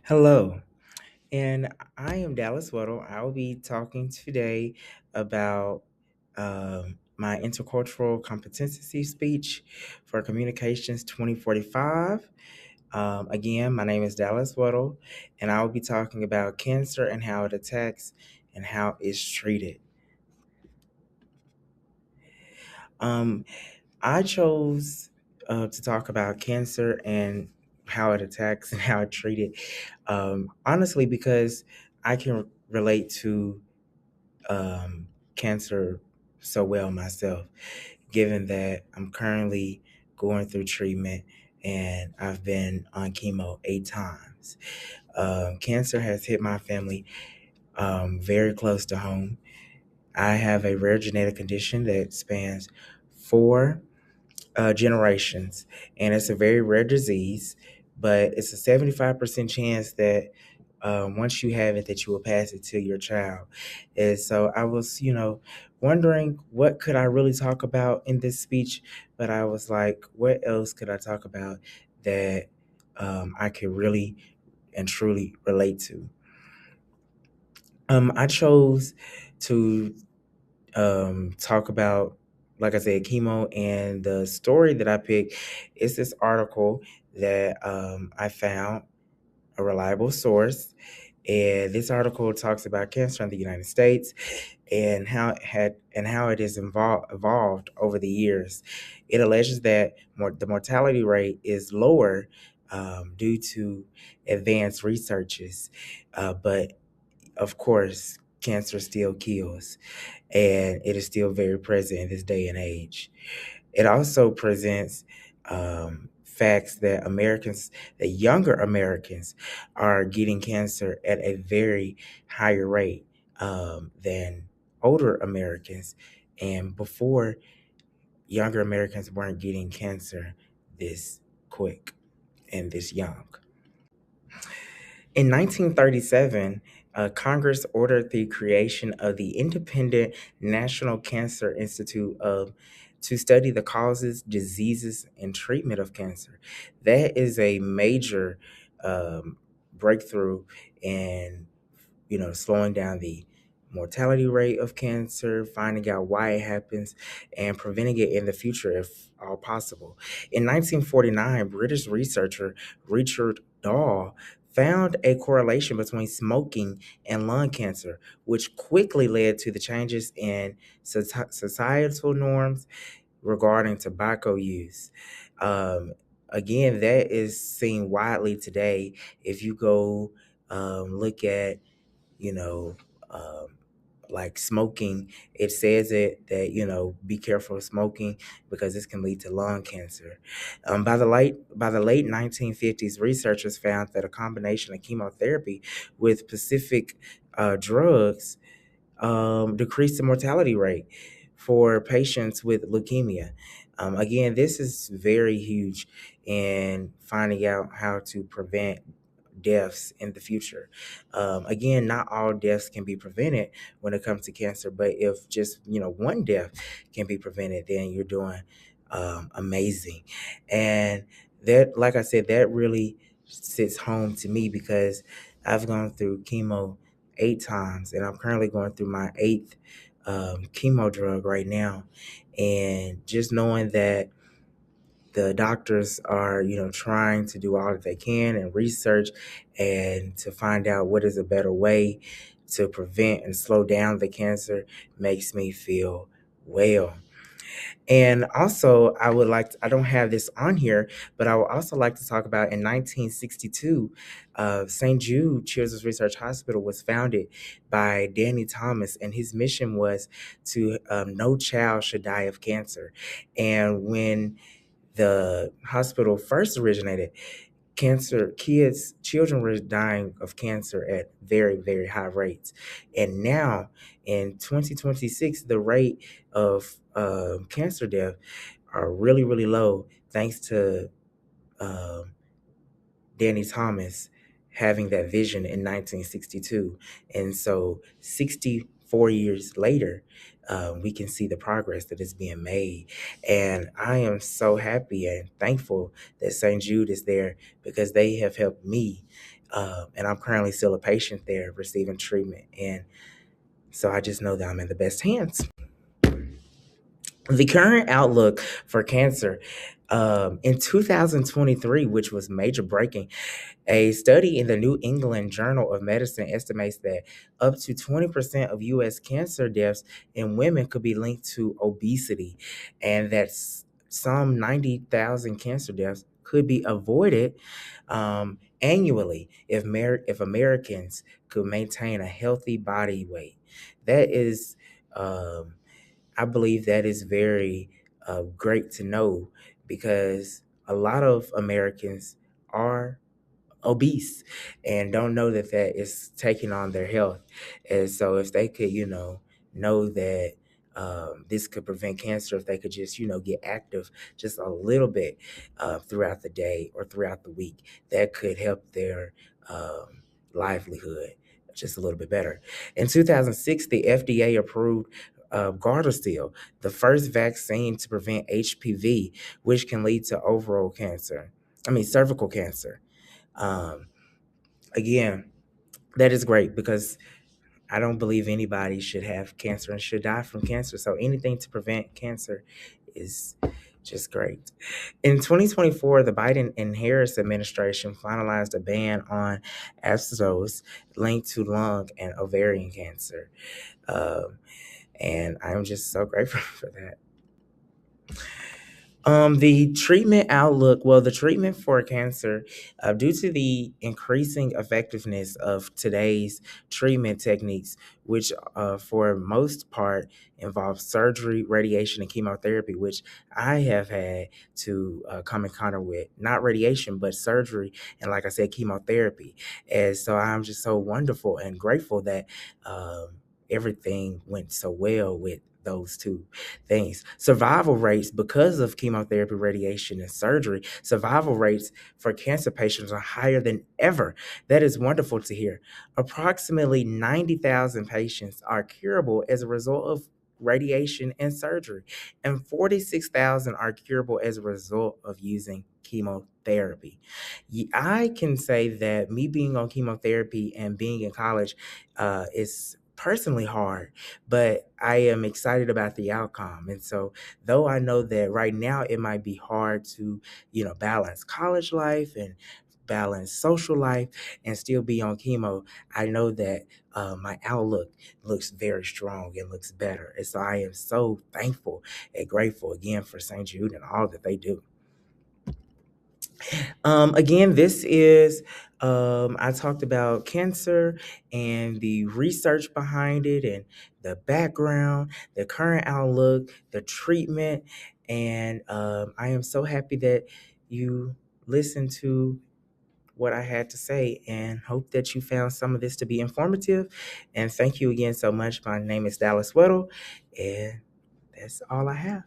Hello, and I am Dallas Weddle. I will be talking today about my intercultural competency speech for Communications 2045. Again, my name is Dallas Weddle, and I will be talking about cancer and how it attacks and how it's treated. Um, I chose to talk about cancer and how it attacks and how it treated, honestly, because I can relate to cancer so well myself, given that I'm currently going through treatment and I've been on chemo 8 times. Cancer has hit my family very close to home. I have a rare genetic condition that spans four generations, and it's a very rare disease, but it's a 75% chance that once you have it, that you will pass it to your child. And so I was, wondering what could I really talk about in this speech, but I was like, what else could I talk about that I could really and truly relate to? I chose to talk about, like I said, chemo. And the story that I picked is this article that I found, a reliable source. And this article talks about cancer in the United States and how it has evolved over the years. It alleges that the mortality rate is lower due to advanced researches, but of course, cancer still kills, and it is still very present in this day and age. It also presents facts that that younger Americans, are getting cancer at a very higher rate than older Americans. And before, younger Americans weren't getting cancer this quick and this young. In 1937, Congress ordered the creation of the Independent National Cancer Institute to study the causes, diseases, and treatment of cancer. That is a major um, breakthrough in slowing down the mortality rate of cancer, finding out why it happens, and preventing it in the future if all possible. In 1949, British researcher Richard Dahl found a correlation between smoking and lung cancer, which quickly led to the changes in societal norms regarding tobacco use. Um, Again, that is seen widely today. If you go look at you know, um, like smoking, it says that be careful of smoking because this can lead to lung cancer. By the late 1950s, researchers found that a combination of chemotherapy with specific drugs decreased the mortality rate for patients with leukemia. Again, this is very huge in finding out how to prevent deaths in the future. Again, not all deaths can be prevented when it comes to cancer, but if just one death can be prevented, then you're doing amazing. And that, like I said, that really sits home to me because I've gone through chemo 8 times, and I'm currently going through my eighth chemo drug right now. And just knowing that the doctors are trying to do all that they can and research and to find out what is a better way to prevent and slow down the cancer makes me feel well. And also, I don't have this on here, but I would also like to talk about in 1962, St. Jude Children's Research Hospital was founded by Danny Thomas, and his mission was to no child should die of cancer. And when the hospital first originated, children were dying of cancer at very, very high rates. And now in 2026, the rate of cancer death are really, really low thanks to um Danny Thomas having that vision in 1962. And so 64 years later, we can see the progress that is being made. And I am so happy and thankful that St. Jude is there because they have helped me And I'm currently still a patient there receiving treatment. And so I just know that I'm in the best hands. The current outlook for cancer in 2023, which was major breaking, a study in the New England Journal of Medicine estimates that up to 20% of U.S. cancer deaths in women could be linked to obesity, and that some 90,000 cancer deaths could be avoided annually if Americans could maintain a healthy body weight. That is, um, I believe that is very great to know because a lot of Americans are obese and don't know that that is taking on their health. And so if they could, know that this could prevent cancer, if they could just, get active just a little bit throughout the day or throughout the week, that could help their livelihood just a little bit better. In 2006, the FDA approved Gardasil, the first vaccine to prevent HPV, which can lead to cervical cancer. Um, Again, that is great because I don't believe anybody should have cancer and should die from cancer. So anything to prevent cancer is just great. In 2024, the Biden and Harris administration finalized a ban on asbestos linked to lung and ovarian cancer. Um, and I'm just so grateful for that. The treatment outlook, well, the treatment for cancer, due to the increasing effectiveness of today's treatment techniques, which for most part involve surgery, radiation, and chemotherapy, which I have had to come in contact with, not radiation, but surgery, and like I said, chemotherapy. And so I'm just so wonderful and grateful that everything went so well with those two things. Survival rates, because of chemotherapy, radiation, and surgery, survival rates for cancer patients are higher than ever. That is wonderful to hear. Approximately 90,000 patients are curable as a result of radiation and surgery, and 46,000 are curable as a result of using chemotherapy. I can say that me being on chemotherapy and being in college is personally hard, but I am excited about the outcome. And so, though I know that right now it might be hard to, balance college life and balance social life and still be on chemo, I know that my outlook looks very strong and looks better. And so I am so thankful and grateful again for St. Jude and all that they do. Again, this is, I talked about cancer and the research behind it and the background, the current outlook, the treatment. And I am so happy that you listened to what I had to say and hope that you found some of this to be informative. And thank you again so much. My name is Dallas Weddle, and that's all I have.